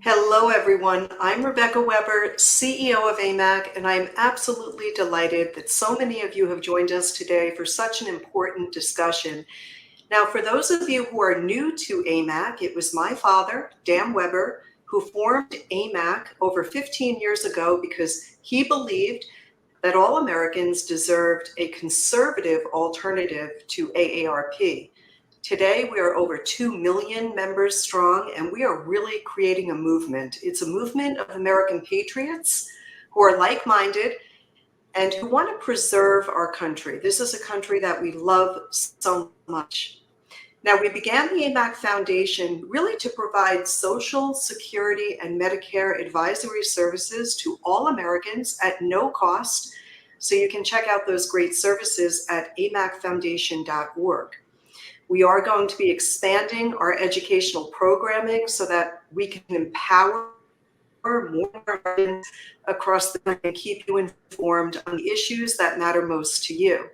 Hello, everyone. I'm Rebecca Weber, CEO of AMAC, and I'm absolutely delighted that so many of you have joined us today for such an important discussion. Now, for those of you who are new to AMAC, it was my father, Dan Weber, who formed AMAC over 15 years ago because he believed that all Americans deserved a conservative alternative to AARP. Today, we are over 2 million members strong, and we are really creating a movement. It's a movement of American patriots who are like-minded and who want to preserve our country. This is a country that we love so much. Now, we began the AMAC Foundation really to provide Social Security and Medicare advisory services to all Americans at no cost. So you can check out those great services at amacfoundation.org. We are going to be expanding our educational programming so that we can empower more Americans across the country and keep you informed on the issues that matter most to you.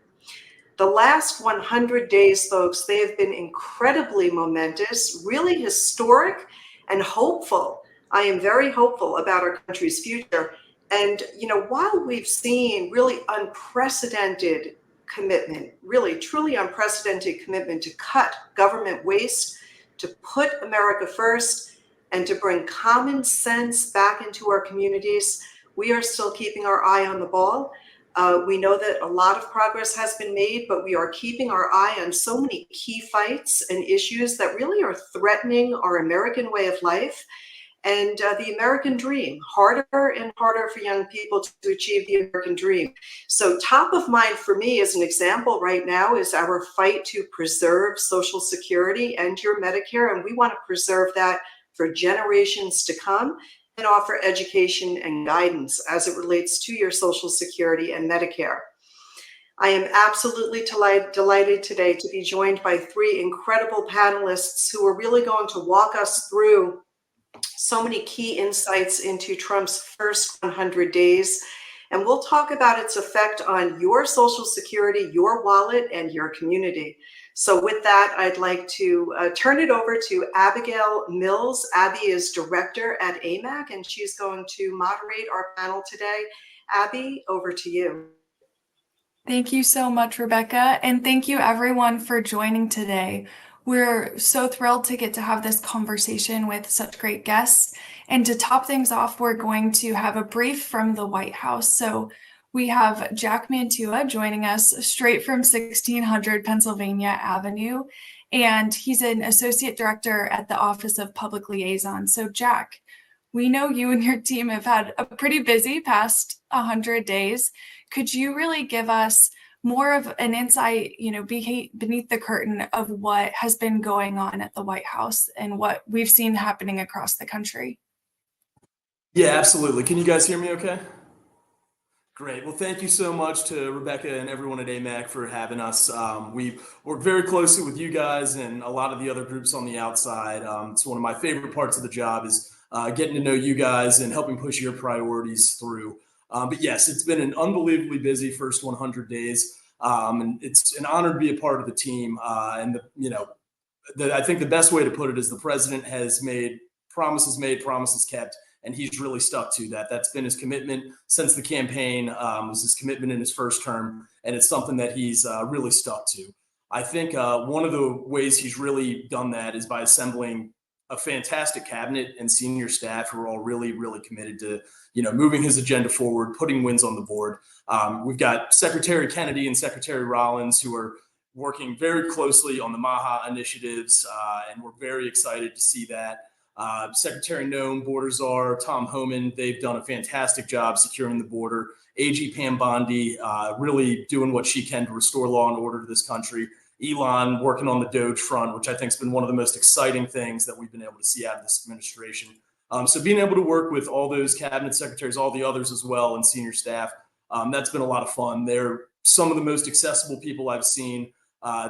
The last 100 days, folks, they have been incredibly momentous, really historic and hopeful. I am very hopeful about our country's future. And, while we've seen really unprecedented commitment, really truly unprecedented commitment to cut government waste, to put America first, and to bring common sense back into our communities, we are still keeping our eye on the ball. We know that a lot of progress has been made, but we are keeping our eye on so many key fights and issues that really are threatening our American way of life and the American dream. Harder and harder for young people to achieve the American dream. So top of mind for me as an example right now is our fight to preserve Social Security and your Medicare, and we want to preserve that for generations to come and offer education and guidance as it relates to your Social Security and Medicare. I am absolutely delighted today to be joined by three incredible panelists who are really going to walk us through so many key insights into Trump's first 100 days. And we'll talk about its effect on your Social Security, your wallet, and your community. So with that, I'd like to turn it over to Abigail Mills. Abby is director at AMAC, and she's going to moderate our panel today. Abby, over to you. Thank you so much, Rebecca, and thank you everyone for joining today. We're so thrilled to get to have this conversation with such great guests. And to top things off, we're going to have a brief from the White House. So we have Jack Mantua joining us straight from 1600 Pennsylvania Avenue, and he's an associate director at the Office of Public Liaison. So Jack, we know you and your team have had a pretty busy past 100 days. Could you really give us more of an insight, beneath the curtain of what has been going on at the White House and what we've seen happening across the country? Yeah, absolutely. Can you guys hear me okay? Great. Well, thank you so much to Rebecca and everyone at AMAC for having us. We work very closely with you guys and a lot of the other groups on the outside. It's one of my favorite parts of the job is getting to know you guys and helping push your priorities through. But yes, it's been an unbelievably busy first 100 days, and it's an honor to be a part of the team. I think the best way to put it is the president has made, promises kept, and he's really stuck to that. That's been his commitment since the campaign, was his commitment in his first term, and it's something that he's really stuck to. I think one of the ways he's really done that is by assembling a fantastic cabinet and senior staff who are all really, really committed to, moving his agenda forward, putting wins on the board. We've got Secretary Kennedy and Secretary Rollins who are working very closely on the MAHA initiatives, and we're very excited to see that. Secretary Noem, Border Czar, Tom Homan, they've done a fantastic job securing the border. AG Pam Bondi, really doing what she can to restore law and order to this country. Elon working on the DOGE front, which I think has been one of the most exciting things that we've been able to see out of this administration. So being able to work with all those cabinet secretaries, all the others as well, and senior staff, that's been a lot of fun. They're some of the most accessible people I've seen.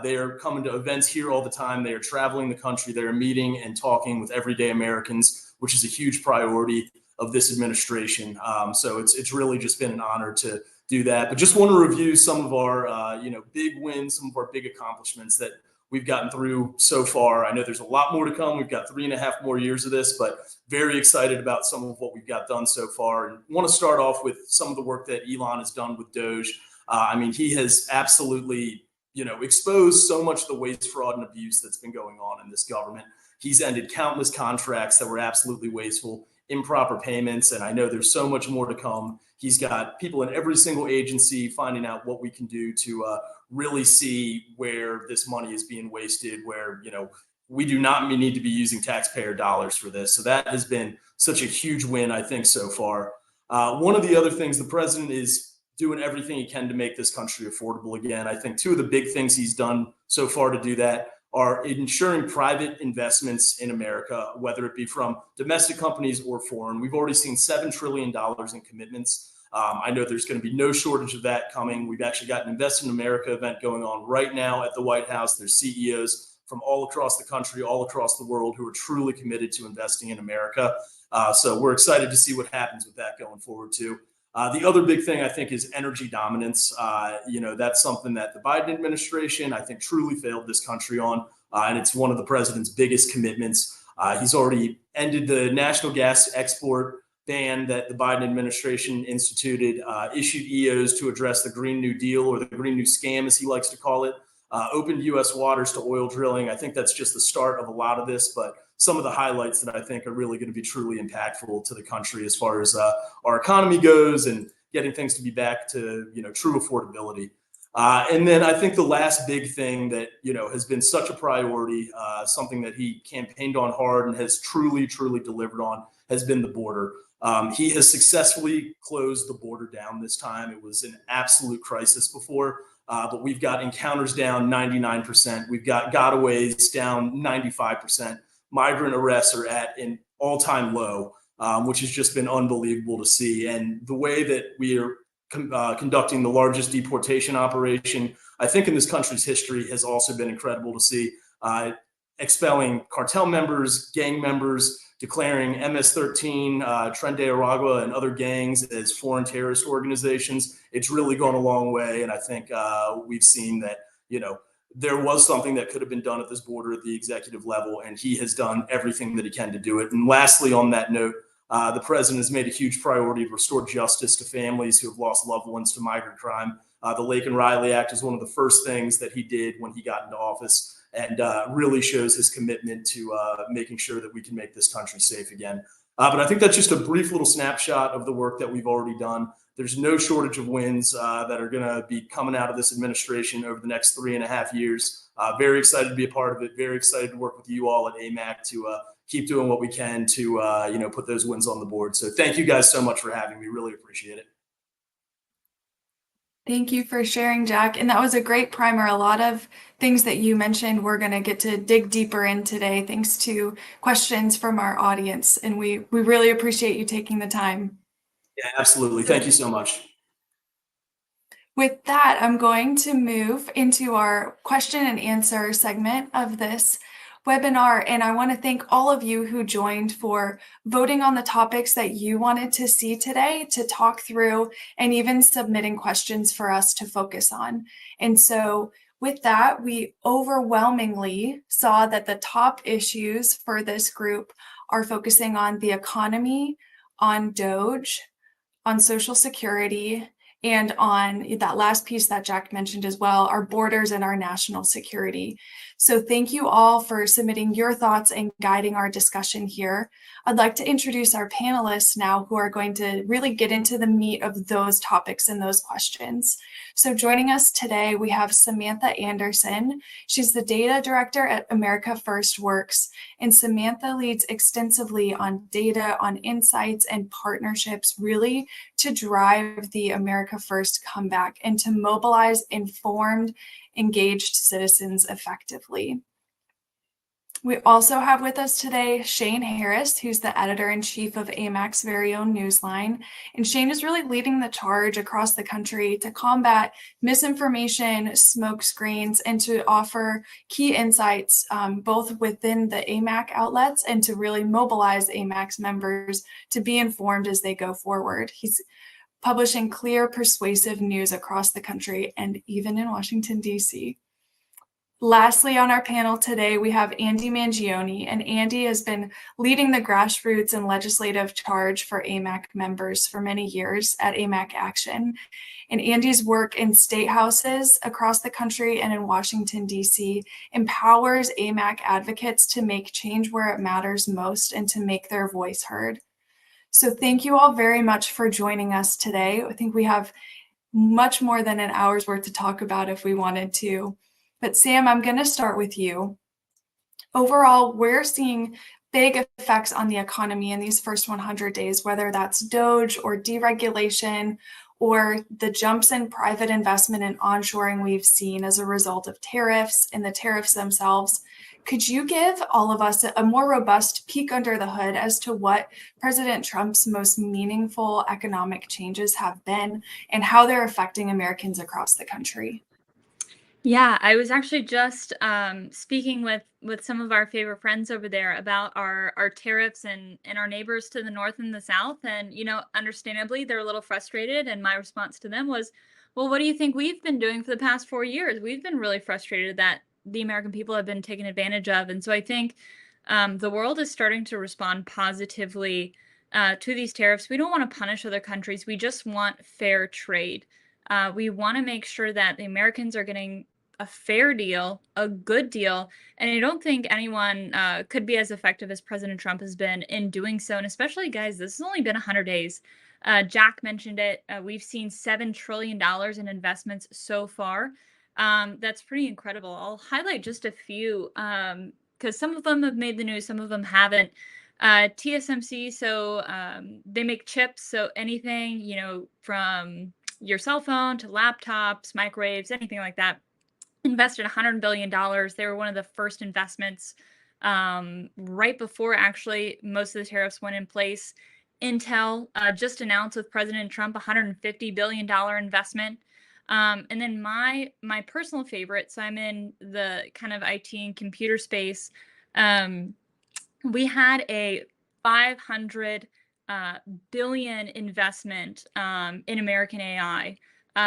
They are coming to events here all the time. They are traveling the country. They are meeting and talking with everyday Americans, which is a huge priority of this administration. So it's really just been an honor to do that. But just want to review some of our big wins, some of our big accomplishments that we've gotten through so far. I know there's a lot more to come. We've got 3.5 more years of this, but very excited about some of what we've got done so far. And want to start off with some of the work that Elon has done with DOGE. I mean, he has absolutely, exposed so much of the waste, fraud, and abuse that's been going on in this government. He's ended countless contracts that were absolutely wasteful, improper payments, and I know there's so much more to come. He's got people in every single agency finding out what we can do to really see where this money is being wasted, where, we do not need to be using taxpayer dollars for this. So that has been such a huge win, I think, so far. One of the other things, the president is doing everything he can to make this country affordable again. I think two of the big things he's done so far to do that are ensuring private investments in America, whether it be from domestic companies or foreign. We've already seen $7 trillion in commitments. I know there's going to be no shortage of that coming. We've actually got an Invest in America event going on right now at the White House. There's CEOs from all across the country, all across the world who are truly committed to investing in America. So we're excited to see what happens with that going forward too. The other big thing I think is energy dominance. That's something that the Biden administration, I think, truly failed this country on. And it's one of the president's biggest commitments. He's already ended the national gas export ban that the Biden administration instituted, issued EOs to address the Green New Deal, or the Green New Scam, as he likes to call it, opened U.S. waters to oil drilling. I think that's just the start of a lot of this, but some of the highlights that I think are really going to be truly impactful to the country as far as our economy goes and getting things to be back to, true affordability. And then I think the last big thing that, has been such a priority, something that he campaigned on hard and has truly, truly delivered on, has been the border. He has successfully closed the border down this time. It was an absolute crisis before, but we've got encounters down 99%. We've got gotaways down 95%. Migrant arrests are at an all-time low, which has just been unbelievable to see. And the way that we are conducting the largest deportation operation, I think, in this country's history, has also been incredible to see. Expelling cartel members, gang members, declaring MS-13, Tren de Aragua, and other gangs as foreign terrorist organizations. It's really gone a long way. And I think we've seen that, there was something that could have been done at this border at the executive level, and he has done everything that he can to do it. And lastly, on that note, the president has made a huge priority to restore justice to families who have lost loved ones to migrant crime. The Laken Riley Act is one of the first things that he did when he got into office, and really shows his commitment to making sure that we can make this country safe again. But I think that's just a brief little snapshot of the work that we've already done. There's no shortage of wins that are going to be coming out of this administration over the next 3.5 years. Very excited to be a part of it. Very excited to work with you all at AMAC to keep doing what we can to put those wins on the board. So thank you guys so much for having me. Really appreciate it. Thank you for sharing, Jack. And that was a great primer. A lot of things that you mentioned we're going to get to dig deeper in today, thanks to questions from our audience. And we really appreciate you taking the time. Yeah, absolutely. Thank you so much. With that, I'm going to move into our question and answer segment of this webinar. And I want to thank all of you who joined for voting on the topics that you wanted to see today to talk through, and even submitting questions for us to focus on. And so with that, we overwhelmingly saw that the top issues for this group are focusing on the economy, on DOGE, on Social Security, and on that last piece that Jack mentioned as well, our borders and our national security. So thank you all for submitting your thoughts and guiding our discussion here. I'd like to introduce our panelists now, who are going to really get into the meat of those topics and those questions. So joining us today, we have Samantha Anderson. She's the data director at America First Works, and Samantha leads extensively on data, on insights and partnerships, really to drive the America First comeback and to mobilize informed, engaged citizens effectively. We also have with us today Shane Harris, who's the editor-in-chief of AMAC's very own Newsline. And Shane is really leading the charge across the country to combat misinformation, smokescreens, and to offer key insights both within the AMAC outlets and to really mobilize AMAC's members to be informed as they go forward. He's publishing clear, persuasive news across the country and even in Washington, D.C. Lastly, on our panel today, we have Andy Mangione, and Andy has been leading the grassroots and legislative charge for AMAC members for many years at AMAC Action. And Andy's work in state houses across the country and in Washington, D.C. empowers AMAC advocates to make change where it matters most and to make their voice heard. So thank you all very much for joining us today. I think we have much more than an hour's worth to talk about if we wanted to. But Sam, I'm going to start with you. Overall, we're seeing big effects on the economy in these first 100 days, whether that's DOGE or deregulation or the jumps in private investment and onshoring we've seen as a result of tariffs and the tariffs themselves. Could you give all of us a more robust peek under the hood as to what President Trump's most meaningful economic changes have been and how they're affecting Americans across the country? Yeah, I was actually just speaking with some of our favorite friends over there about our tariffs and our neighbors to the north and the south. And, understandably, they're a little frustrated. And my response to them was, well, what do you think we've been doing for the past 4 years? We've been really frustrated that the American people have been taken advantage of. And so I think the world is starting to respond positively to these tariffs. We don't want to punish other countries. We just want fair trade. We want to make sure that the Americans are getting a fair deal, a good deal. And I don't think anyone could be as effective as President Trump has been in doing so. And especially, guys, this has only been 100 days. Jack mentioned it. We've seen $7 trillion in investments so far. That's pretty incredible. I'll highlight just a few because some of them have made the news, some of them haven't. TSMC, so they make chips. So anything, from your cell phone to laptops, microwaves, anything like that, invested $100 billion. They were one of the first investments right before actually most of the tariffs went in place. Intel just announced with President Trump $150 billion investment. And then my personal favorite, so I'm in the kind of IT and computer space. We had a 500 billion investment in American AI.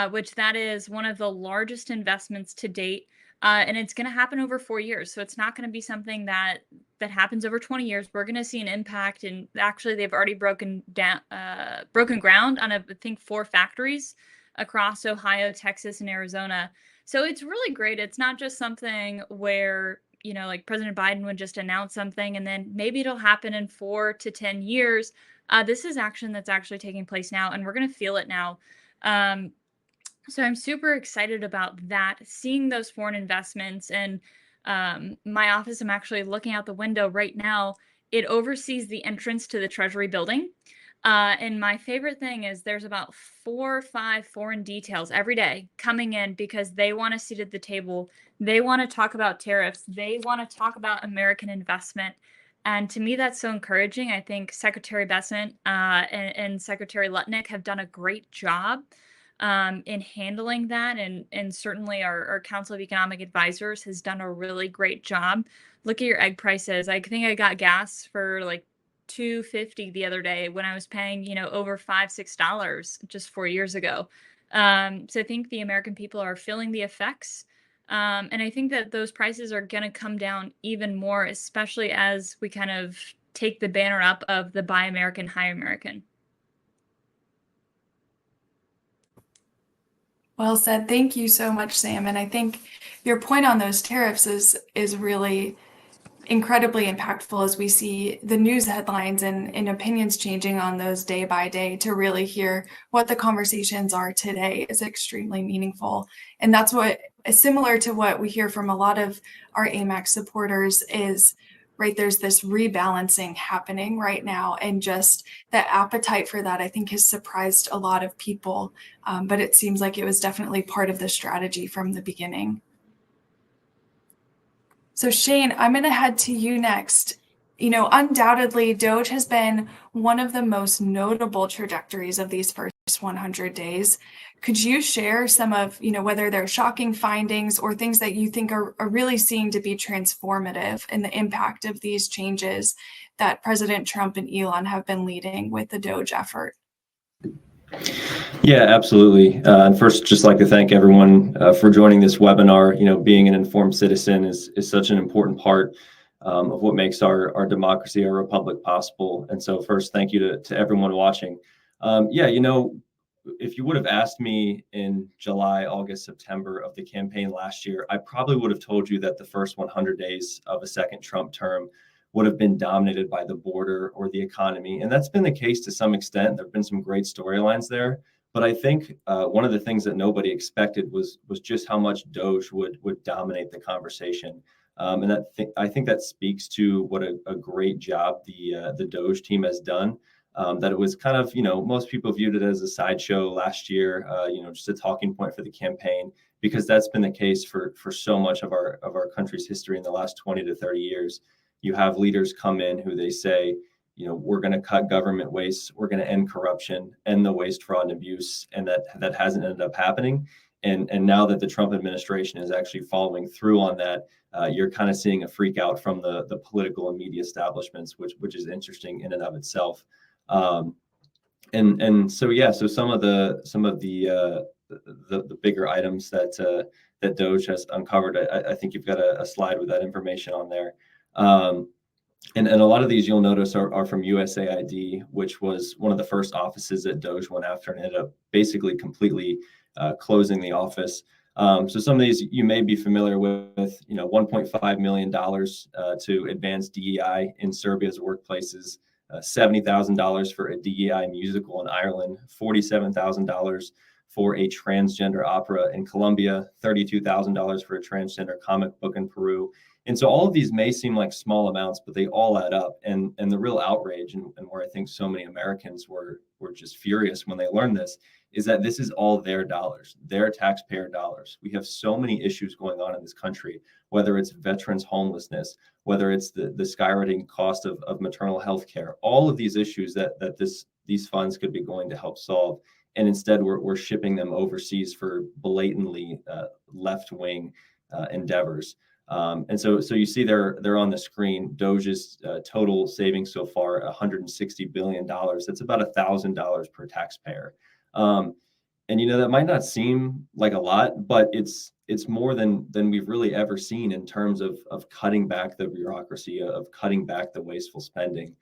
Which that is one of the largest investments to date. And it's going to happen over 4 years. So it's not going to be something that happens over 20 years. We're going to see an impact. And actually, they've already broken ground on, I think, 4 factories across Ohio, Texas, and Arizona. So it's really great. It's not just something where, like President Biden would just announce something and then maybe it'll happen in 4 to 10 years. This is action that's actually taking place now, and we're going to feel it now. So I'm super excited about that, seeing those foreign investments. And my office, I'm actually looking out the window right now. It oversees the entrance to the Treasury building. And my favorite thing is there's about 4 or 5 foreign details every day coming in because they want a seat at the table. They want to talk about tariffs. They want to talk about American investment. And to me, that's so encouraging. I think Secretary Bessent and Secretary Lutnick have done a great job in handling that. And certainly our Council of Economic Advisors has done a really great job. Look at your egg prices. I think I got gas for like $2.50 the other day when I was paying, over $5-6 just 4 years ago. So I think the American people are feeling the effects. And I think that those prices are going to come down even more, especially as we kind of take the banner up of the Buy American, High American. Well said. Thank you so much, Sam. And I think your point on those tariffs is really incredibly impactful as we see the news headlines and opinions changing on those day by day. To really hear what the conversations are today is extremely meaningful. And that's what is similar to what we hear from a lot of our AMAC supporters is, right, there's this rebalancing happening right now. And just the appetite for that, I think, has surprised a lot of people. But it seems like it was definitely part of the strategy from the beginning. So Shane, I'm going to head to you next. Undoubtedly, DOGE has been one of the most notable trajectories of these first 100 days. Could you share some of, whether they're shocking findings or things that you think are really seen to be transformative in the impact of these changes that President Trump and Elon have been leading with the DOGE effort? Yeah, absolutely. And first, just like to thank everyone for joining this webinar. You know, being an informed citizen is such an important part of what makes our democracy, our republic possible. And so first, thank you to everyone watching. Yeah, you know, if you would have asked me in July, August, September of the campaign last year, I probably would have told you that the first 100 days of a second Trump term would have been dominated by the border or the economy. And that's been the case to some extent. There have been some great storylines there. But I think one of the things that nobody expected was just how much DOGE would dominate the conversation, and I think that speaks to what a great job the DOGE team has done. That it was kind of, you know, most people viewed it as a sideshow last year, you know, just a talking point for the campaign, because that's been the case for so much of our country's history in the last 20 to 30 years. You have leaders come in who they say, you know, we're going to cut government waste, we're going to end corruption, end the waste, fraud, and abuse, and that hasn't ended up happening. And now that the Trump administration is actually following through on that, you're kind of seeing a freak out from the political and media establishments, which is interesting in and of itself. And so yeah, so some of the bigger items that DOGE has uncovered, I think you've got a slide with that information on there. And a lot of these you'll notice are from USAID, which was one of the first offices that DOGE went after and ended up basically completely closing the office. So some of these you may be familiar with, you know, $1.5 million to advance DEI in Serbia's workplaces, $70,000 for a DEI musical in Ireland, $47,000 for a transgender opera in Colombia, $32,000 for a transgender comic book in Peru. And so all of these may seem like small amounts, but they all add up. And the real outrage, and where I think so many Americans were just furious when they learned this, is that this is all their dollars, their taxpayer dollars. We have so many issues going on in this country, whether it's veterans homelessness, whether it's the skyrocketing cost of maternal health care, all of these issues that these funds could be going to help solve. And instead, we're shipping them overseas for blatantly left-wing endeavors. And so you see they're on the screen. DOGE's total savings so far, $160 billion. That's about $1,000 per taxpayer. And you know, that might not seem like a lot, but it's more than we've really ever seen in terms of cutting back the bureaucracy, of cutting back the wasteful spending.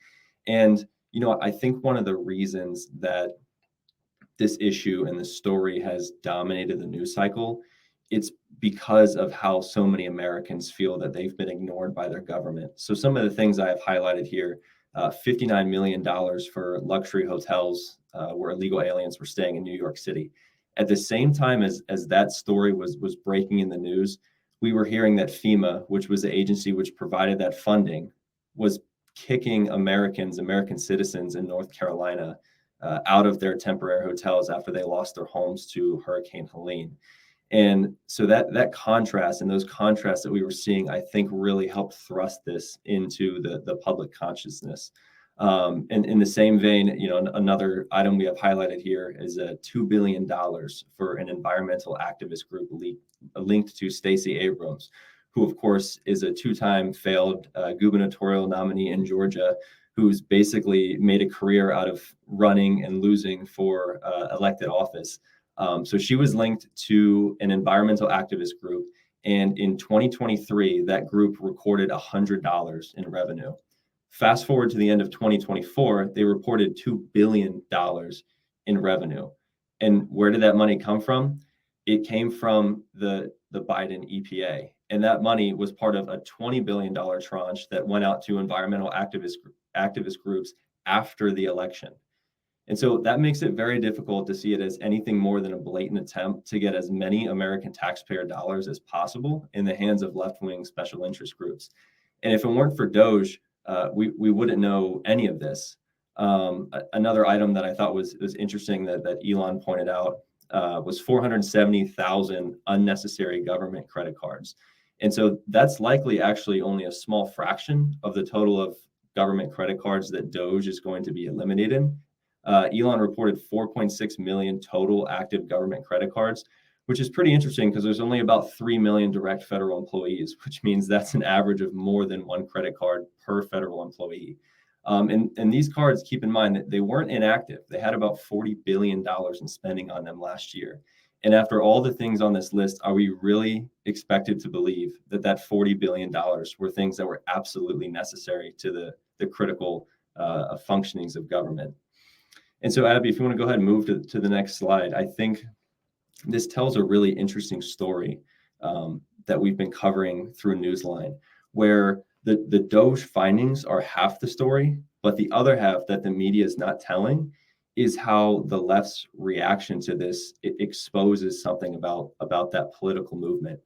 And you know, I think one of the reasons that this issue and this story has dominated the news cycle, it's because of how so many Americans feel that they've been ignored by their government. So some of the things I have highlighted here, $59 million for luxury hotels where illegal aliens were staying in New York City. At the same time as that story was breaking in the news, we were hearing that FEMA, which was the agency which provided that funding, was kicking American citizens in North Carolina out of their temporary hotels after they lost their homes to Hurricane Helene. And so that contrast and those contrasts that we were seeing, I think, really helped thrust this into the public consciousness. And in the same vein, you know, another item we have highlighted here is $2 billion for an environmental activist group linked to Stacey Abrams, who, of course, is a two-time failed gubernatorial nominee in Georgia, who's basically made a career out of running and losing for elected office. So she was linked to an environmental activist group. And in 2023, that group recorded $100 in revenue. Fast forward to the end of 2024, they reported $2 billion in revenue. And where did that money come from? It came from the Biden EPA. And that money was part of a $20 billion tranche that went out to environmental activist groups after the election. And so that makes it very difficult to see it as anything more than a blatant attempt to get as many American taxpayer dollars as possible in the hands of left-wing special interest groups. And if it weren't for DOGE, we wouldn't know any of this. Another item that I thought was interesting that Elon pointed out was 470,000 unnecessary government credit cards. And so that's likely actually only a small fraction of the total of government credit cards that DOGE is going to be eliminating. Elon reported 4.6 million total active government credit cards, which is pretty interesting because there's only about 3 million direct federal employees, which means that's an average of more than one credit card per federal employee. And these cards, keep in mind that they weren't inactive. They had about $40 billion in spending on them last year. And after all the things on this list, are we really expected to believe that that $40 billion were things that were absolutely necessary to the critical functionings of government? And so, Abby, if you want to go ahead and move to the next slide, I think this tells a really interesting story that we've been covering through Newsline, where the DOGE findings are half the story, but the other half that the media is not telling is how the left's reaction to this, it exposes something about that political movement.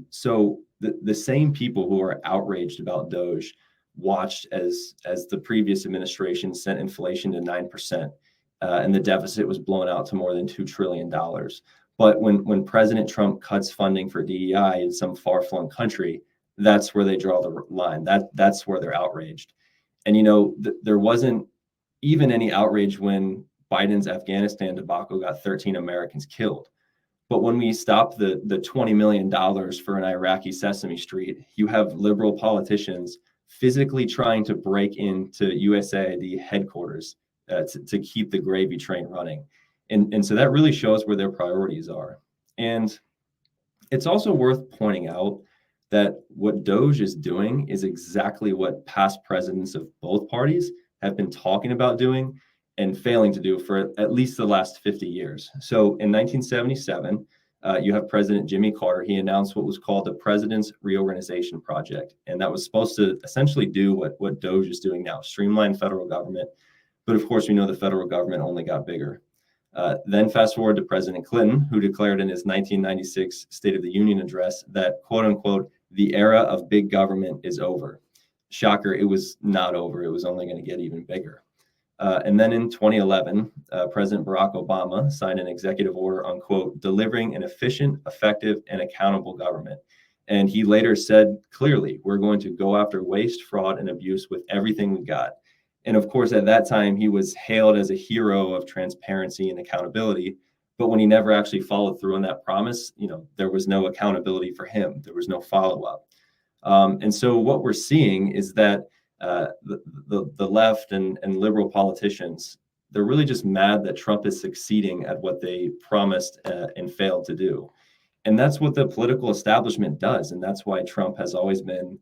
So the same people who are outraged about DOGE watched as the previous administration sent inflation to 9%, and the deficit was blown out to more than $2 trillion. But when President Trump cuts funding for DEI in some far-flung country, that's where they draw the line. That's where they're outraged. And, there wasn't even any outrage when Biden's Afghanistan debacle got 13 Americans killed. But when we stopped the $20 million for an Iraqi Sesame Street, you have liberal politicians physically trying to break into USAID headquarters to keep the gravy train running. And so that really shows where their priorities are. And it's also worth pointing out that what DOGE is doing is exactly what past presidents of both parties have been talking about doing and failing to do for at least the last 50 years. So in 1977, you have President Jimmy Carter. He announced what was called the President's Reorganization Project. And that was supposed to essentially do what DOGE is doing now, streamline federal government. But of course, we know the federal government only got bigger. Then fast forward to President Clinton, who declared in his 1996 State of the Union address that, quote unquote, the era of big government is over. Shocker, it was not over. It was only going to get even bigger. And then in 2011, President Barack Obama signed an executive order on, quote, delivering an efficient, effective, and accountable government. And he later said clearly, we're going to go after waste, fraud, and abuse with everything we got. And of course, at that time, he was hailed as a hero of transparency and accountability. But when he never actually followed through on that promise, there was no accountability for him. There was no follow-up. And so what we're seeing is that the left and liberal politicians, they're really just mad that Trump is succeeding at what they promised and failed to do. And that's what the political establishment does. And that's why Trump has always been,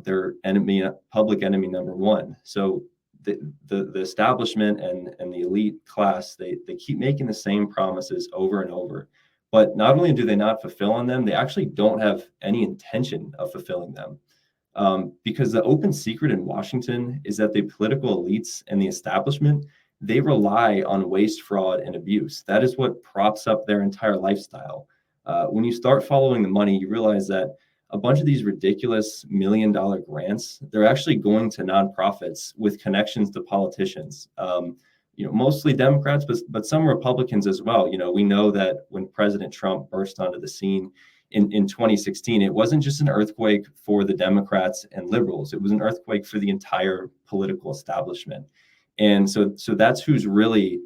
their enemy, public enemy number one. So the establishment and the elite class, they keep making the same promises over and over. But not only do they not fulfill on them, they actually don't have any intention of fulfilling them. Because the open secret in Washington is that the political elites and the establishment, they rely on waste, fraud, and abuse. That is what props up their entire lifestyle. When you start following the money, you realize that a bunch of these ridiculous $1 million grants, they're actually going to nonprofits with connections to politicians. Mostly Democrats, but some Republicans as well. We know that when President Trump burst onto the scene in 2016, it wasn't just an earthquake for the Democrats and liberals. It was an earthquake for the entire political establishment. And so that's who's really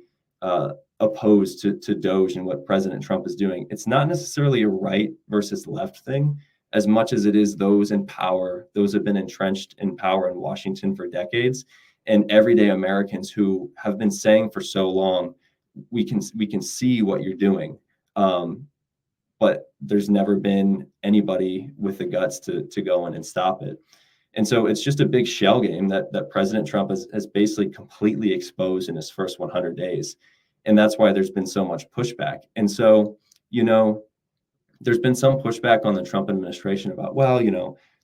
opposed to DOGE and what President Trump is doing. It's not necessarily a right versus left thing, as much as it is those in power, those have been entrenched in power in Washington for decades, and everyday Americans who have been saying for so long, we can see what you're doing. But there's never been anybody with the guts to go in and stop it. And so it's just a big shell game that President Trump has basically completely exposed in his first 100 days. And that's why there's been so much pushback. And so, there's been some pushback on the Trump administration about,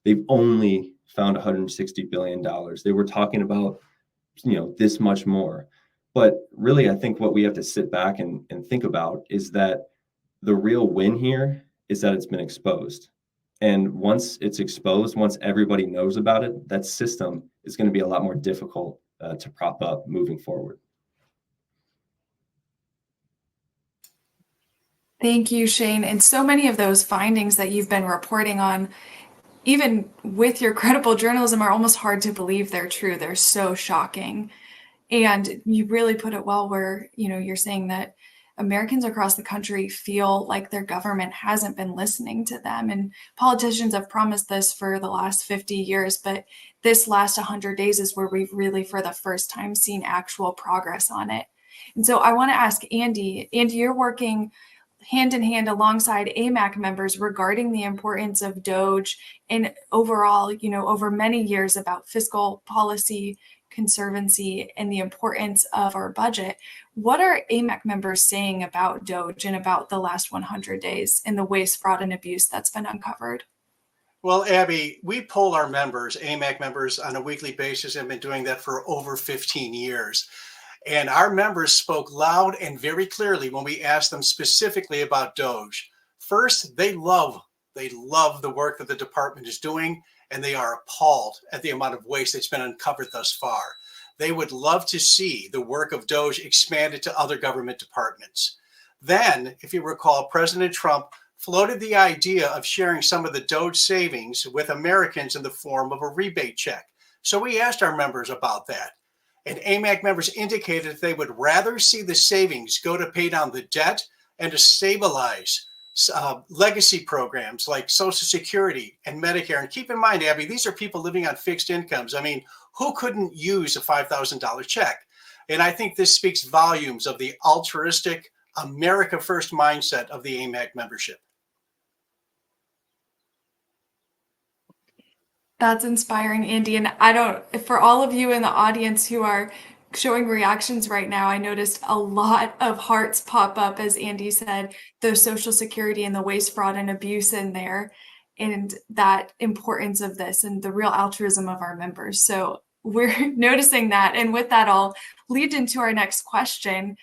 they've only found $160 billion. They were talking about, this much more. But really, I think what we have to sit back and think about is that the real win here is that it's been exposed. And once it's exposed, once everybody knows about it, that system is going to be a lot more difficult to prop up moving forward. Thank you, Shane. And so many of those findings that you've been reporting on, even with your credible journalism, are almost hard to believe they're true. They're so shocking. And you really put it well where, you're saying that Americans across the country feel like their government hasn't been listening to them. And politicians have promised this for the last 50 years, but this last 100 days is where we've really, for the first time, seen actual progress on it. And so I want to ask Andy. Andy, you're working hand in hand alongside AMAC members regarding the importance of DOGE and overall, over many years about fiscal policy, conservancy, and the importance of our budget. What are AMAC members saying about DOGE and about the last 100 days and the waste, fraud, and abuse that's been uncovered? Well, Abby, we poll our members, AMAC members, on a weekly basis and been doing that for over 15 years. And our members spoke loud and very clearly when we asked them specifically about DOGE. First, they love the work that the department is doing, and they are appalled at the amount of waste that's been uncovered thus far. They would love to see the work of DOGE expanded to other government departments. Then, if you recall, President Trump floated the idea of sharing some of the DOGE savings with Americans in the form of a rebate check. So we asked our members about that. And AMAC members indicated that they would rather see the savings go to pay down the debt and to stabilize legacy programs like Social Security and Medicare. And keep in mind, Abby, these are people living on fixed incomes. I mean, who couldn't use a $5,000 check? And I think this speaks volumes of the altruistic, America First mindset of the AMAC membership. That's inspiring, Andy. And for all of you in the audience who are showing reactions right now, I noticed a lot of hearts pop up, as Andy said, the Social Security and the waste, fraud, and abuse in there, and that importance of this and the real altruism of our members. So we're noticing that. And with that, I'll lead into our next question.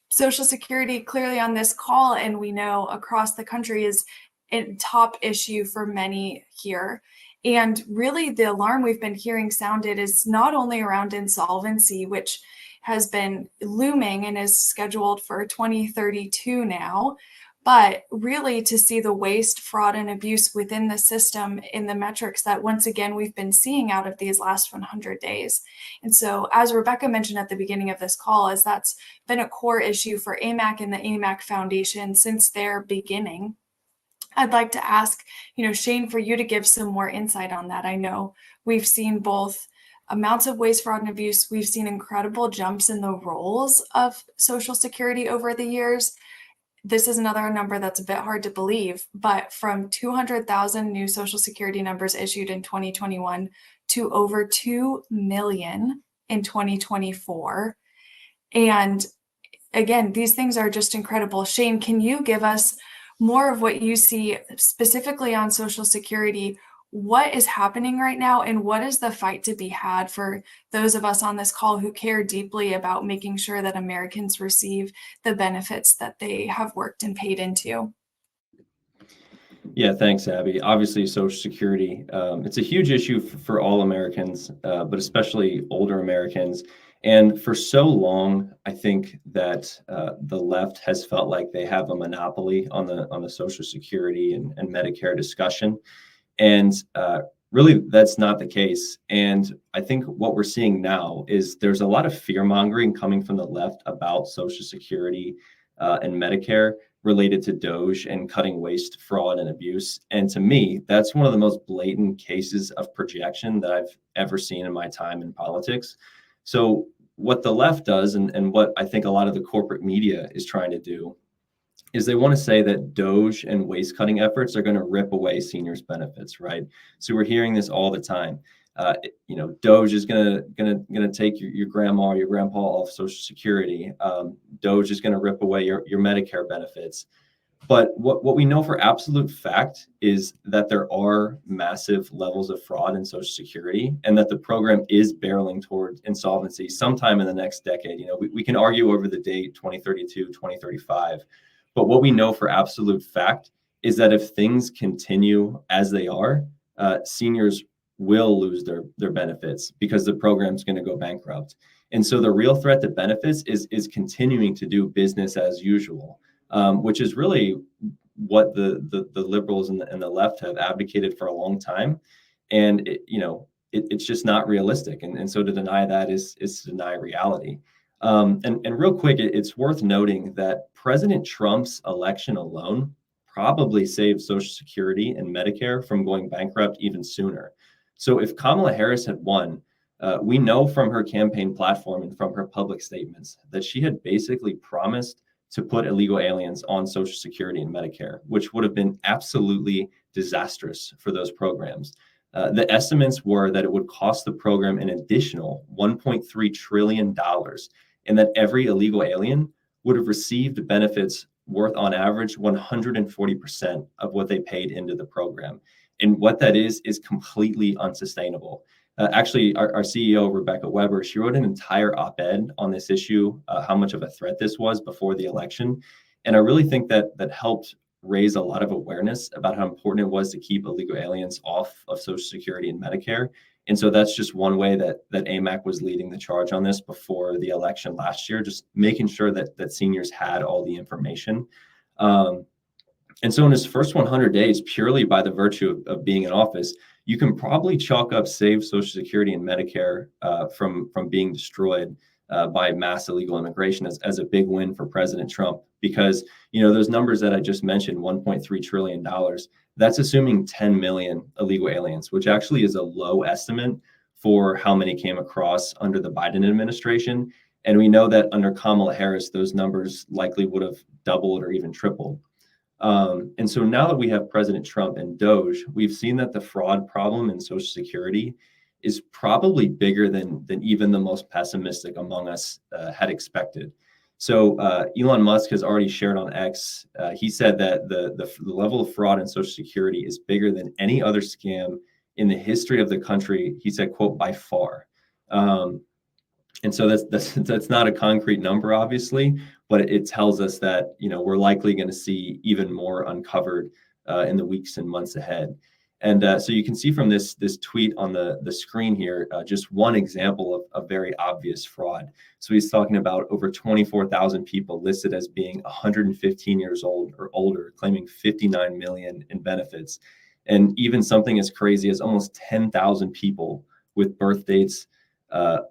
Social Security clearly on this call, and we know across the country, is a top issue for many here. And really the alarm we've been hearing sounded is not only around insolvency, which has been looming and is scheduled for 2032 now, but really to see the waste, fraud, and abuse within the system in the metrics that once again we've been seeing out of these last 100 days. And so as Rebecca mentioned at the beginning of this call, as that's been a core issue for AMAC and the AMAC Foundation since their beginning, I'd like to ask, Shane, for you to give some more insight on that. I know we've seen both amounts of waste, fraud, and abuse. We've seen incredible jumps in the roles of Social Security over the years. This is another number that's a bit hard to believe, but from 200,000 new Social Security numbers issued in 2021 to over 2 million in 2024. And again, these things are just incredible. Shane, can you give us more of what you see specifically on Social Security? What is happening right now, and what is the fight to be had for those of us on this call who care deeply about making sure that Americans receive the benefits that they have worked and paid into? Yeah, thanks, Abby. Obviously, Social Security, it's a huge issue for all Americans, but especially older Americans. And for so long, I think that the left has felt like they have a monopoly on the Social Security and Medicare discussion. And really, that's not the case. And I think what we're seeing now is there's a lot of fear mongering coming from the left about Social Security and Medicare related to DOGE and cutting waste, fraud, and abuse. And to me, that's one of the most blatant cases of projection that I've ever seen in my time in politics. So what the left does, and what I think a lot of the corporate media is trying to do, is they want to say that DOGE and waste cutting efforts are going to rip away seniors' benefits, right? So we're hearing this all the time. DOGE is going to take your grandma or your grandpa off Social Security. DOGE is going to rip away your Medicare benefits. But what we know for absolute fact is that there are massive levels of fraud in Social Security, and that the program is barreling toward insolvency sometime in the next decade. We can argue over the date 2032, 2035, but what we know for absolute fact is that if things continue as they are, seniors will lose their benefits because the program's going to go bankrupt. And so the real threat to benefits is continuing to do business as usual. Which is really what the liberals and the left have advocated for a long time. And it's just not realistic. And so to deny that is to deny reality. And real quick, it's worth noting that President Trump's election alone probably saved Social Security and Medicare from going bankrupt even sooner. So if Kamala Harris had won, we know from her campaign platform and from her public statements that she had basically promised to put illegal aliens on Social Security and Medicare, which would have been absolutely disastrous for those programs. The estimates were that it would cost the program an additional $1.3 trillion, and that every illegal alien would have received benefits worth on average 140% of what they paid into the program. And what that is completely unsustainable. Actually, our CEO, Rebecca Weber, she wrote an entire op-ed on this issue, how much of a threat this was before the election. And I really think that helped raise a lot of awareness about how important it was to keep illegal aliens off of Social Security and Medicare. And so that's just one way that AMAC was leading the charge on this before the election last year, just making sure that seniors had all the information. And so in his first 100 days, purely by the virtue of being in office, you can probably chalk up save Social Security and Medicare from being destroyed by mass illegal immigration as a big win for President Trump. Because, those numbers that I just mentioned, $1.3 trillion, that's assuming 10 million illegal aliens, which actually is a low estimate for how many came across under the Biden administration. And we know that under Kamala Harris, those numbers likely would have doubled or even tripled. And so now that we have President Trump and DOGE, we've seen that the fraud problem in Social Security is probably bigger than even the most pessimistic among us had expected. So Elon Musk has already shared on X. He said that the level of fraud in Social Security is bigger than any other scam in the history of the country. He said, quote, by far. And so that's not a concrete number, obviously, but it tells us that we're likely going to see even more uncovered in the weeks and months ahead. And so you can see from this tweet on the screen here, just one example of very obvious fraud. So he's talking about over 24,000 people listed as being 115 years old or older, claiming 59 million in benefits. And even something as crazy as almost 10,000 people with birth dates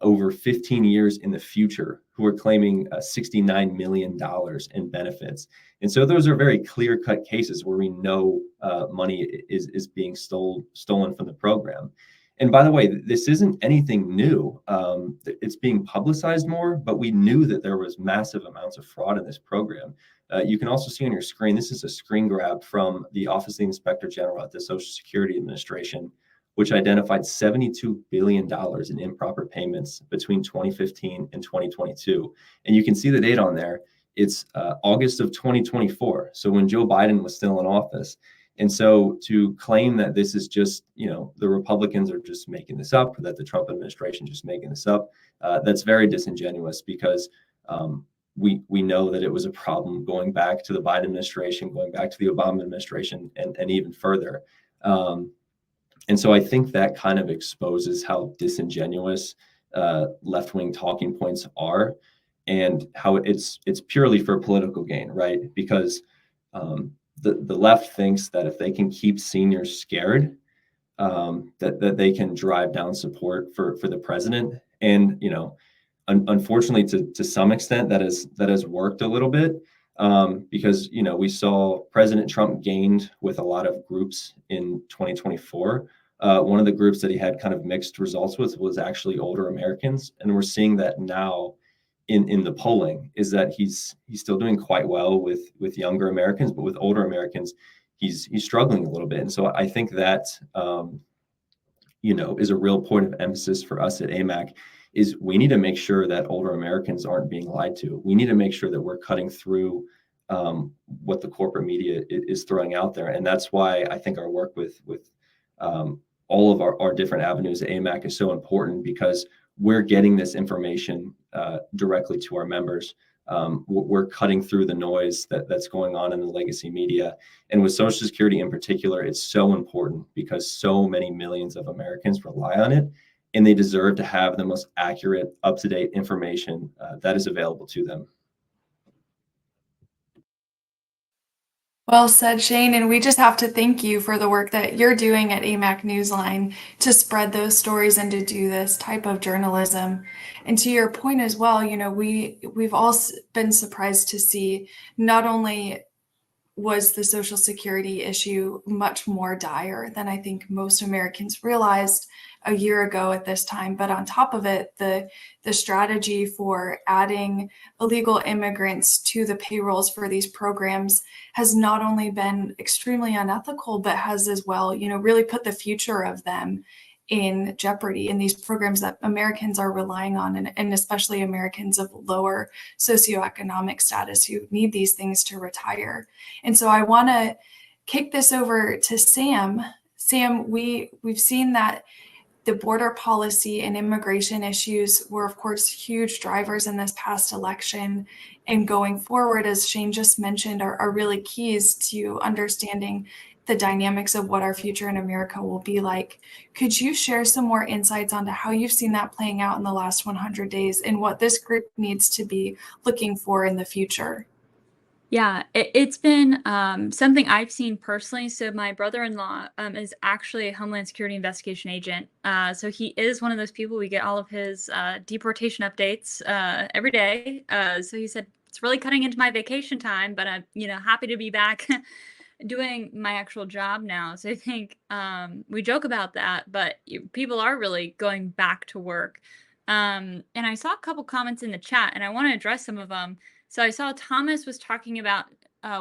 over 15 years in the future who are claiming $69 million in benefits. And so those are very clear-cut cases where we know money is being stolen from the program. And by the way, this isn't anything new. It's being publicized more, but we knew that there was massive amounts of fraud in this program. You can also see on your screen, this is a screen grab from the Office of the Inspector General at the Social Security Administration, which identified $72 billion in improper payments between 2015 and 2022. And you can see the date on there. It's August of 2024. So when Joe Biden was still in office. And so to claim that this is just, the Republicans are just making this up, or that the Trump administration just making this up, that's very disingenuous, because we know that it was a problem going back to the Biden administration, going back to the Obama administration, and even further. And so I think that kind of exposes how disingenuous left-wing talking points are, and how it's purely for political gain, right? Because the left thinks that if they can keep seniors scared, that they can drive down support for the president. And unfortunately, to some extent, that has worked a little bit. Because we saw President Trump gained with a lot of groups in 2024. One of the groups that he had kind of mixed results with was actually older Americans, and we're seeing that now in the polling, is that he's still doing quite well with younger Americans, but with older Americans, he's struggling a little bit. And so I think that is a real point of emphasis for us at AMAC. Is we need to make sure that older Americans aren't being lied to. We need to make sure that we're cutting through what the corporate media is throwing out there. And that's why I think our work with all of our different avenues at AMAC is so important, because we're getting this information directly to our members. We're cutting through the noise that's going on in the legacy media. And with Social Security in particular, it's so important because so many millions of Americans rely on it, and they deserve to have the most accurate, up-to-date information that is available to them. Well said, Shane. And we just have to thank you for the work that you're doing at AMAC Newsline to spread those stories and to do this type of journalism. And to your point as well, we've all been surprised to see not only was the Social Security issue much more dire than I think most Americans realized a year ago at this time. But on top of it, the strategy for adding illegal immigrants to the payrolls for these programs has not only been extremely unethical, but has as well, really put the future of them in jeopardy in these programs that Americans are relying on, and especially Americans of lower socioeconomic status who need these things to retire. And so I want to kick this over to Sam. Sam, we've seen that the border policy and immigration issues were, of course, huge drivers in this past election. And going forward, as Shane just mentioned, are really keys to understanding the dynamics of what our future in America will be like. Could you share some more insights onto how you've seen that playing out in the last 100 days and what this group needs to be looking for in the future? Yeah, it's been something I've seen personally. So my brother-in-law is actually a Homeland Security investigation agent. So he is one of those people. We get all of his deportation updates every day. So he said it's really cutting into my vacation time, but I'm happy to be back doing my actual job now. So I think we joke about that, but people are really going back to work. And I saw a couple comments in the chat, and I want to address some of them. So I saw Thomas was talking about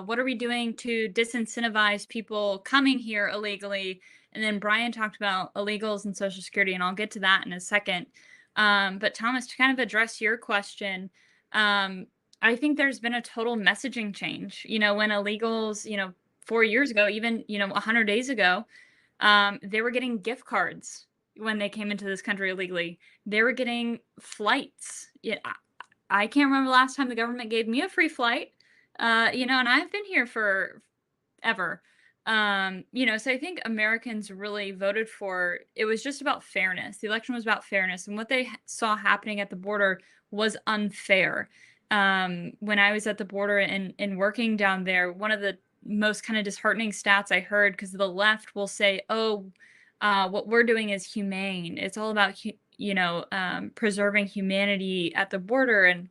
what are we doing to disincentivize people coming here illegally, and then Brian talked about illegals and Social Security, and I'll get to that in a second. But Thomas, to kind of address your question, I think there's been a total messaging change. When illegals, 4 years ago, even 100 days ago, they were getting gift cards when they came into this country illegally. They were getting flights. Yeah, I can't remember the last time the government gave me a free flight, and I've been here for ever. So I think Americans really voted for, it was just about fairness. The election was about fairness, and what they saw happening at the border was unfair. When I was at the border and working down there, one of the most kind of disheartening stats I heard, because the left will say, oh, what we're doing is humane. It's all about preserving humanity at the border. And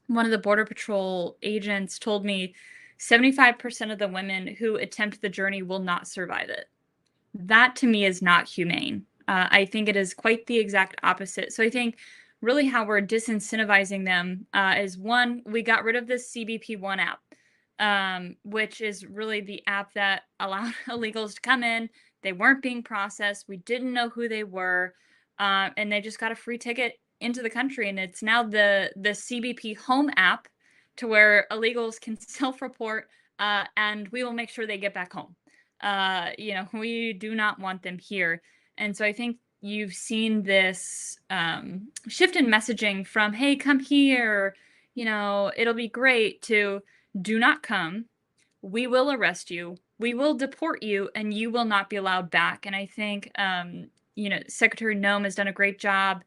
one of the Border Patrol agents told me 75% of the women who attempt the journey will not survive it. That to me is not humane. I think it is quite the exact opposite. So I think really how we're disincentivizing them is, one, we got rid of this CBP1 app, which is really the app that allowed illegals to come in. They weren't being processed. We didn't know who they were. And they just got a free ticket into the country. And it's now the CBP home app, to where illegals can self-report, and we will make sure they get back home. We do not want them here. And so I think you've seen this shift in messaging from, hey, come here, it'll be great, to do not come. We will arrest you. We will deport you, and you will not be allowed back. And I think, Secretary Noem has done a great job.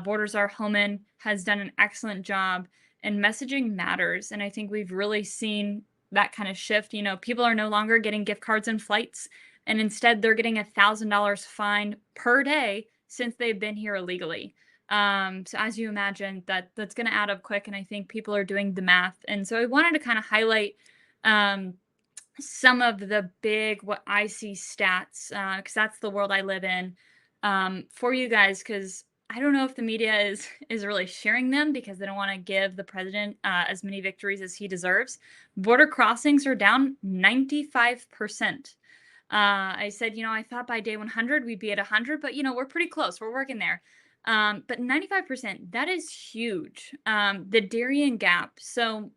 Borders Are Homan has done an excellent job, and messaging matters. And I think we've really seen that kind of shift. People are no longer getting gift cards and flights, and instead they're getting $1,000 fine per day since they've been here illegally. So as you imagine, that's going to add up quick, and I think people are doing the math. And so I wanted to kind of highlight some of the big, what I see stats, because that's the world I live in, for you guys, because I don't know if the media is really sharing them, because they don't want to give the president as many victories as he deserves. Border crossings are down 95%. I said, I thought by day 100 we'd be at 100, but we're pretty close. We're working there. But 95%, that is huge. The Darien Gap. So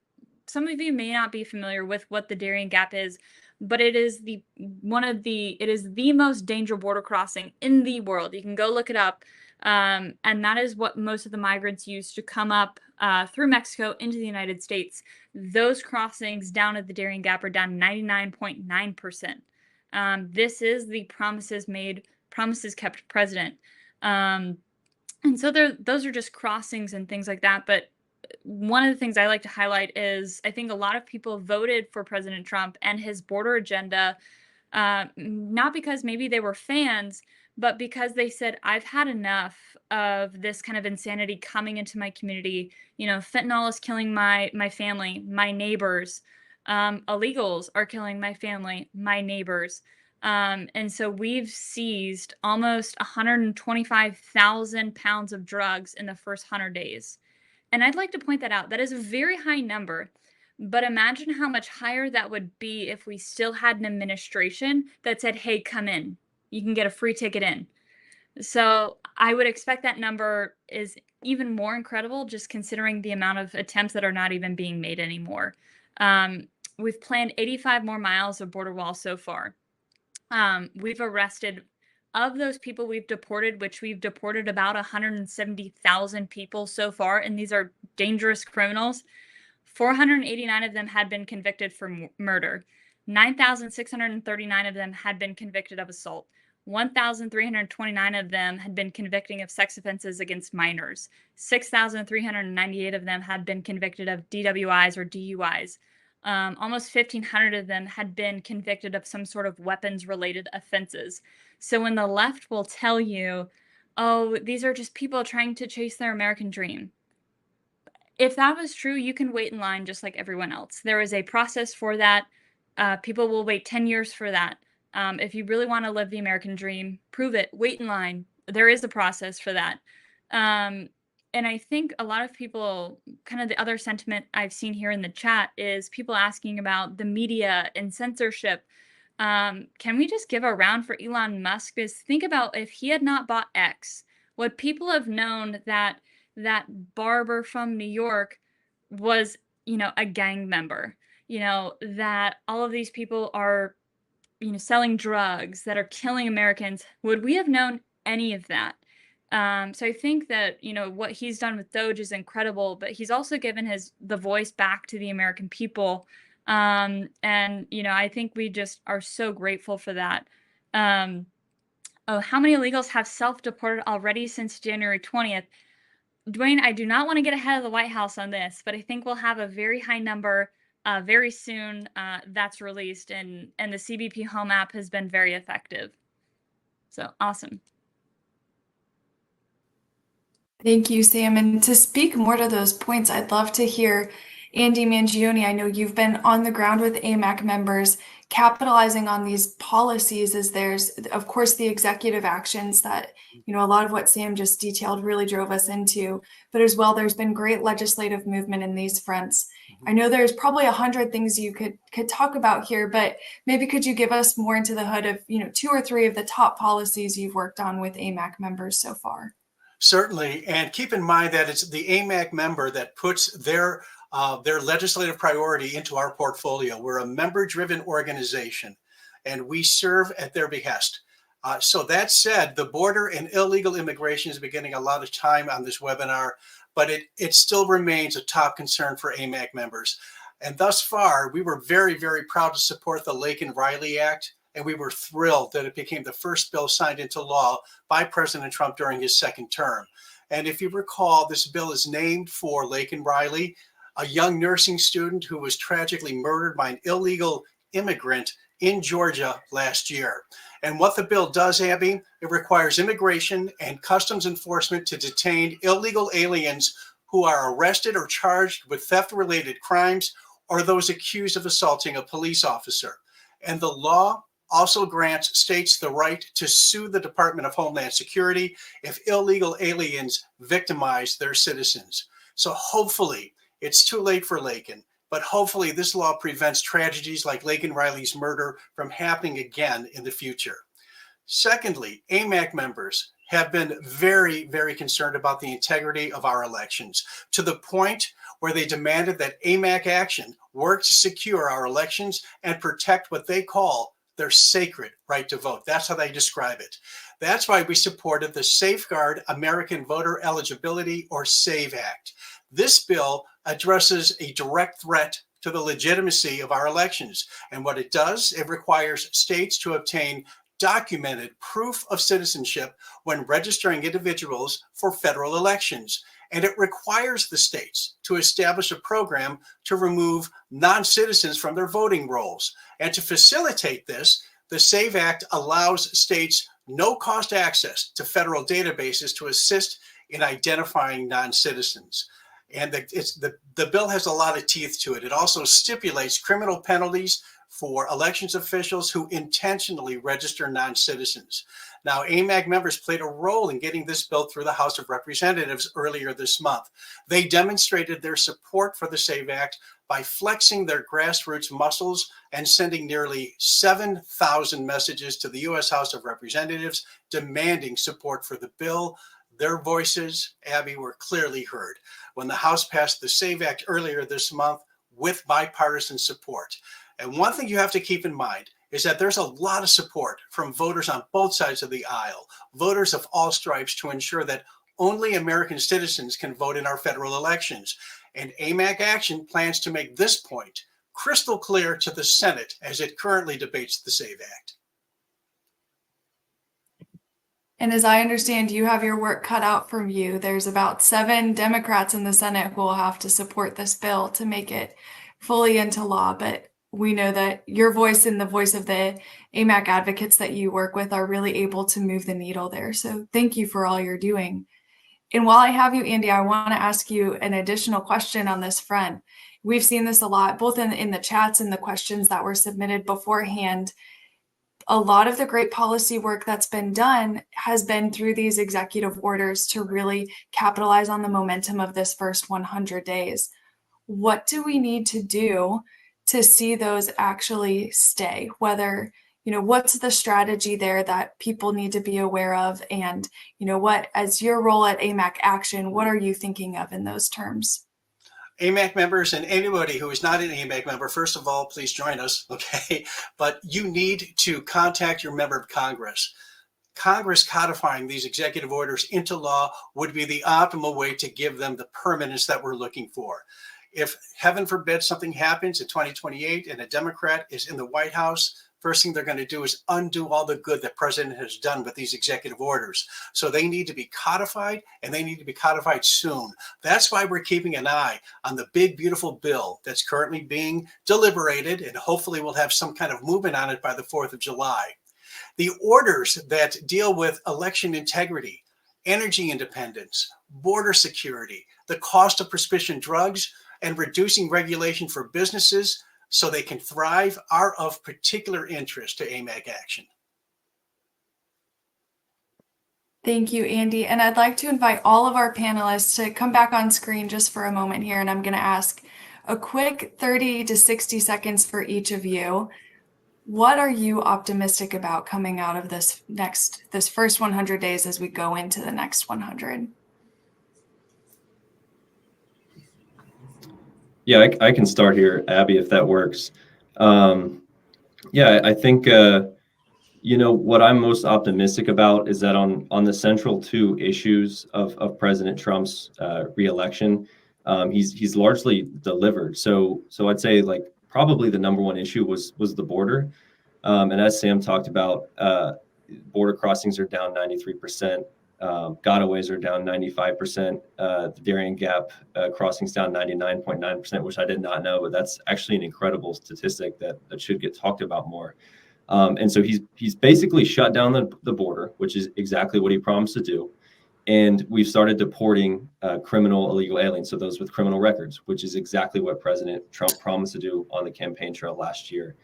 some of you may not be familiar with what the Darien Gap is, but it is the most dangerous border crossing in the world. You can go look it up. And that is what most of the migrants use to come up through Mexico into the United States. Those crossings down at the Darien Gap are down 99.9%. This is the promises made, promises kept president. And so those are just crossings and things like that. But one of the things I like to highlight is I think a lot of people voted for President Trump and his border agenda, not because maybe they were fans, but because they said, I've had enough of this kind of insanity coming into my community. You know, fentanyl is killing my family, my neighbors. Illegals are killing my family, my neighbors. And so we've seized almost 125,000 pounds of drugs in the first 100 days. And I'd like to point that out. That is a very high number. But imagine how much higher that would be if we still had an administration that said, hey, come in. You can get a free ticket in. So I would expect that number is even more incredible, just considering the amount of attempts that are not even being made anymore. We've planned 85 more miles of border wall so far. We've arrested, of those people we've deported, which we've deported about 170,000 people so far, and these are dangerous criminals. 489 of them had been convicted for murder. 9,639 of them had been convicted of assault. 1,329 of them had been convicted of sex offenses against minors. 6,398 of them had been convicted of DWIs or DUIs. Almost 1,500 of them had been convicted of some sort of weapons-related offenses. So when the left will tell you, oh, these are just people trying to chase their American dream. If that was true, you can wait in line just like everyone else. There is a process for that. People will wait 10 years for that. If you really want to live the American dream, prove it, wait in line. There is a process for that. And I think a lot of people, kind of the other sentiment I've seen here in the chat is people asking about the media and censorship. Can we just give a round for Elon Musk? Because think about if he had not bought X, would people have known that that barber from New York was, you know, a gang member? You know, that all of these people are, you know, selling drugs that are killing Americans? Would we have known any of that? So I think that, you know, what he's done with DOGE is incredible, but he's also given the voice back to the American people. And, you know, I think we just are so grateful for that. Oh, how many illegals have self-deported already since January 20th? Dwayne, I do not want to get ahead of the White House on this, but I think we'll have a very high number very soon that's released, and the CBP Home app has been very effective. So awesome. Thank you, Sam. And to speak more to those points, I'd love to hear Andy Mangione. I know you've been on the ground with AMAC members, capitalizing on these policies as there's, of course, the executive actions that, you know, a lot of what Sam just detailed really drove us into, but as well, there's been great legislative movement in these fronts. I know there's probably 100 things you could talk about here, but maybe could you give us more into the hood of, you know, 2 or 3 of the top policies you've worked on with AMAC members so far? Certainly, and keep in mind that it's the AMAC member that puts their legislative priority into our portfolio. We're a member-driven organization, and we serve at their behest. So that said, the border and illegal immigration is beginning a lot of time on this webinar, but it still remains a top concern for AMAC members. And thus far, we were very, very proud to support the Laken-Riley Act, and we were thrilled that it became the first bill signed into law by President Trump during his second term. And if you recall, this bill is named for Laken-Riley, a young nursing student who was tragically murdered by an illegal immigrant in Georgia last year. And what the bill does, Abby, it requires immigration and customs enforcement to detain illegal aliens who are arrested or charged with theft-related crimes or those accused of assaulting a police officer. And the law also grants states the right to sue the Department of Homeland Security if illegal aliens victimize their citizens. So hopefully, it's too late for Laken, but hopefully this law prevents tragedies like Laken-Riley's murder from happening again in the future. Secondly, AMAC members have been very, very concerned about the integrity of our elections, to the point where they demanded that AMAC action work to secure our elections and protect what they call their sacred right to vote. That's how they describe it. That's why we supported the Safeguard American Voter Eligibility, or SAVE Act. This bill addresses a direct threat to the legitimacy of our elections. And what it does, it requires states to obtain documented proof of citizenship when registering individuals for federal elections. And it requires the states to establish a program to remove non-citizens from their voting rolls. And to facilitate this, the SAVE Act allows states no-cost access to federal databases to assist in identifying non-citizens. And the bill has a lot of teeth to it. It also stipulates criminal penalties for elections officials who intentionally register non-citizens. Now, AMAG members played a role in getting this bill through the House of Representatives earlier this month. They demonstrated their support for the SAVE Act by flexing their grassroots muscles and sending nearly 7,000 messages to the U.S. House of Representatives demanding support for the bill. Their voices, Abby, were clearly heard when the House passed the SAVE Act earlier this month with bipartisan support. And one thing you have to keep in mind is that there's a lot of support from voters on both sides of the aisle, voters of all stripes, to ensure that only American citizens can vote in our federal elections. And AMAG Action plans to make this point crystal clear to the Senate as it currently debates the SAVE Act. And as I understand, you have your work cut out from you. There's about 7 Democrats in the Senate who will have to support this bill to make it fully into law. But we know that your voice and the voice of the AMAC advocates that you work with are really able to move the needle there. So thank you for all you're doing. And while I have you, Andy, I want to ask you an additional question on this front. We've seen this a lot, both in the chats and the questions that were submitted beforehand. A lot of the great policy work that's been done has been through these executive orders to really capitalize on the momentum of this first 100 days. What do we need to do to see those actually stay? Whether, what's the strategy there that people need to be aware of? And, what, as your role at AMAC Action, what are you thinking of in those terms? AMAC members and anybody who is not an AMAC member, first of all, please join us, okay? But you need to contact your member of Congress. Congress codifying these executive orders into law would be the optimal way to give them the permanence that we're looking for. If, heaven forbid, something happens in 2028 and a Democrat is in the White House, first thing they're going to do is undo all the good that President has done with these executive orders. So they need to be codified, and they need to be codified soon. That's why we're keeping an eye on the big, beautiful bill that's currently being deliberated, and hopefully we'll have some kind of movement on it by the 4th of July. The orders that deal with election integrity, energy independence, border security, the cost of prescription drugs, and reducing regulation for businesses so they can thrive are of particular interest to AMAC Action. Thank you, Andy. And I'd like to invite all of our panelists to come back on screen just for a moment here. And I'm going to ask a quick 30 to 60 seconds for each of you. What are you optimistic about coming out of this first 100 days as we go into the next 100? Yeah, I can start here, Abby, if that works. I think, what I'm most optimistic about is that on the central 2 issues of President Trump's reelection, he's largely delivered. So I'd say probably the number 1 issue was the border. And as Sam talked about, border crossings are down 93%. Gotaways are down 95%. The Darien Gap crossings down 99.9%, which I did not know, but that's actually an incredible statistic that should get talked about more. And so he's basically shut down the border, which is exactly what he promised to do. And we've started deporting criminal illegal aliens, so those with criminal records, which is exactly what President Trump promised to do on the campaign trail last year.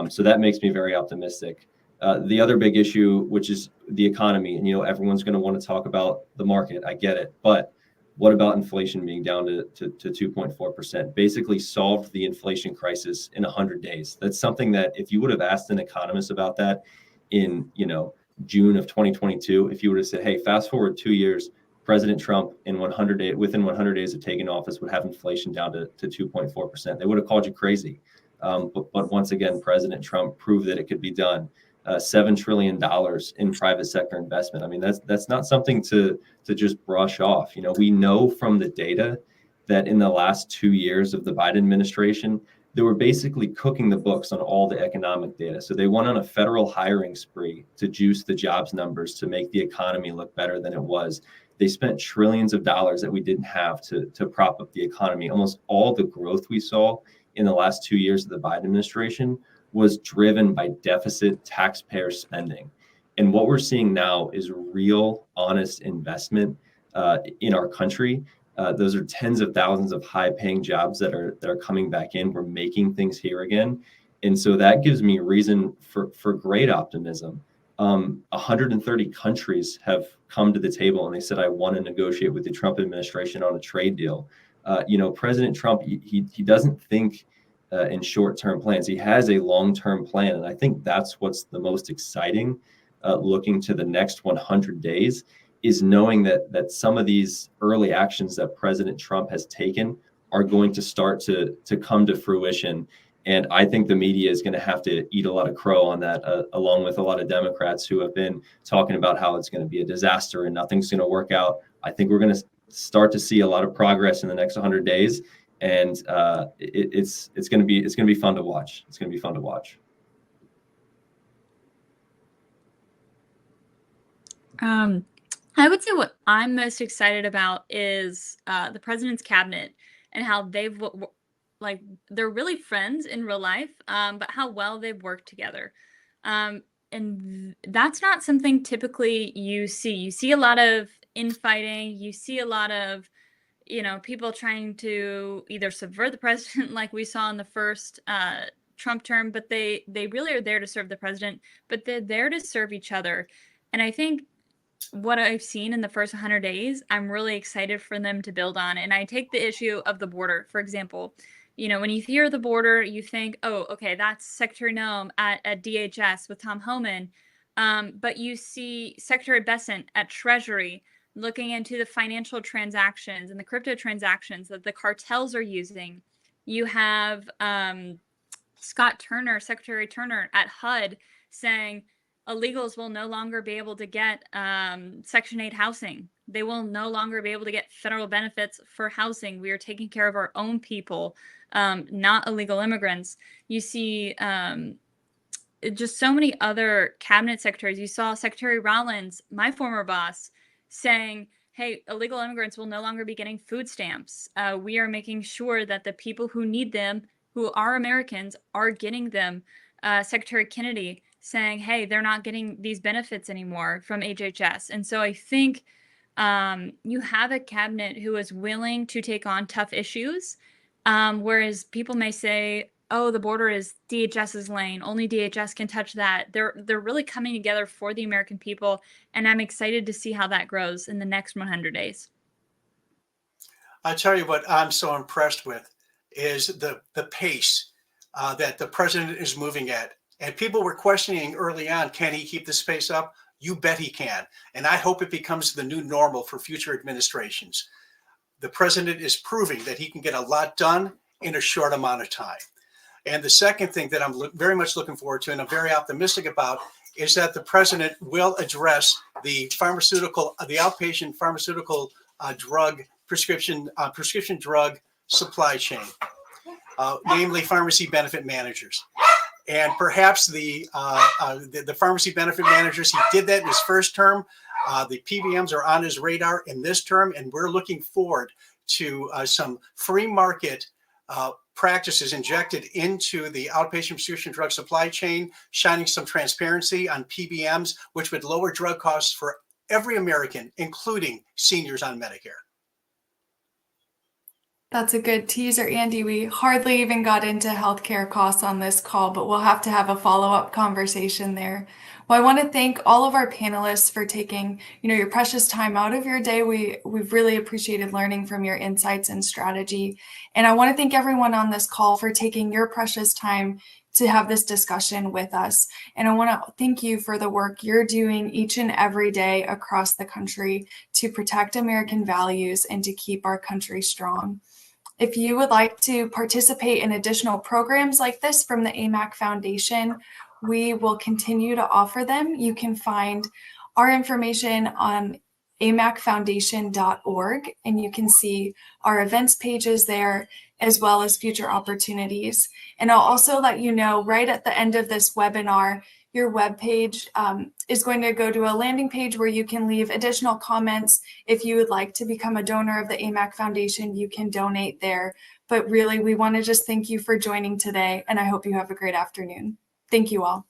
So that makes me very optimistic. The other big issue, which is the economy, and everyone's going to want to talk about the market. I get it, but what about inflation being down to 2.4%? Basically solved the inflation crisis in 100 days. That's something that if you would have asked an economist about that in June of 2022, if you would have said, hey, fast forward 2 years, President Trump within 100 days of taking office would have inflation down to 2.4%. They would have called you crazy. But once again, President Trump proved that it could be done. $7 trillion in private sector investment. I mean, that's not something to just brush off. We know from the data that in the last 2 years of the Biden administration, they were basically cooking the books on all the economic data. So they went on a federal hiring spree to juice the jobs numbers to make the economy look better than it was. They spent trillions of dollars that we didn't have to prop up the economy. Almost all the growth we saw in the last 2 years of the Biden administration was driven by deficit taxpayer spending. And what we're seeing now is real, honest investment in our country. Those are tens of thousands of high-paying jobs that are coming back in. We're making things here again, and so that gives me reason for great optimism. 130 countries have come to the table and they said, "I want to negotiate with the Trump administration on a trade deal." President Trump, he doesn't think in short-term plans. He has a long-term plan, and I think that's what's the most exciting. Looking to the next 100 days. Is knowing that some of these early actions that President Trump has taken are going to start to come to fruition. And I think the media is going to have to eat a lot of crow on that, along with a lot of Democrats who have been talking about how it's going to be a disaster and nothing's going to work out. I think we're going to start to see a lot of progress in the next 100 days, and it's going to be fun to watch. It's going to be fun to watch. I would say what I'm most excited about is the president's cabinet and how they're really friends in real life, but how well they've worked together. And that's not something typically you see. You see a lot of infighting. You see a lot of, people trying to either subvert the president like we saw in the first Trump term, but they really are there to serve the president, but they're there to serve each other. And I think what I've seen in the first 100 days, I'm really excited for them to build on. And I take the issue of the border, for example. When you hear the border, you think, oh, okay, that's Secretary Noem at DHS with Tom Homan. But you see Secretary Bessent at Treasury looking into the financial transactions and the crypto transactions that the cartels are using. You have Secretary Turner at HUD saying, illegals will no longer be able to get Section 8 housing. They will no longer be able to get federal benefits for housing. We are taking care of our own people, not illegal immigrants. You see just so many other cabinet secretaries. You saw Secretary Rollins, my former boss, saying, hey, illegal immigrants will no longer be getting food stamps. We are making sure that the people who need them, who are Americans, are getting them. Secretary Kennedy saying, hey, they're not getting these benefits anymore from HHS. And so I think you have a cabinet who is willing to take on tough issues, whereas people may say, oh, the border is DHS's lane. Only DHS can touch that. They're really coming together for the American people, and I'm excited to see how that grows in the next 100 days. I'll tell you what I'm so impressed with is the pace that the president is moving at. And people were questioning early on, can he keep this pace up? You bet he can. And I hope it becomes the new normal for future administrations. The president is proving that he can get a lot done in a short amount of time. And the second thing that I'm very much looking forward to and I'm very optimistic about is that the president will address the outpatient pharmaceutical prescription drug supply chain, namely pharmacy benefit managers. And perhaps the pharmacy benefit managers, he did that in his first term. The PBMs are on his radar in this term, and we're looking forward to some free market practices injected into the outpatient prescription drug supply chain, shining some transparency on PBMs, which would lower drug costs for every American, including seniors on Medicare. That's a good teaser, Andy. We hardly even got into healthcare costs on this call, but we'll have to have a follow-up conversation there. Well, I want to thank all of our panelists for taking, your precious time out of your day. We've really appreciated learning from your insights and strategy. And I want to thank everyone on this call for taking your precious time to have this discussion with us. And I want to thank you for the work you're doing each and every day across the country to protect American values and to keep our country strong. If you would like to participate in additional programs like this from the AMAC Foundation, we will continue to offer them. You can find our information on amacfoundation.org, and you can see our events pages there as well as future opportunities. And I'll also let you know right at the end of this webinar, your webpage is going to go to a landing page where you can leave additional comments. If you would like to become a donor of the AMAC Foundation, you can donate there. But really, we want to just thank you for joining today, and I hope you have a great afternoon. Thank you all.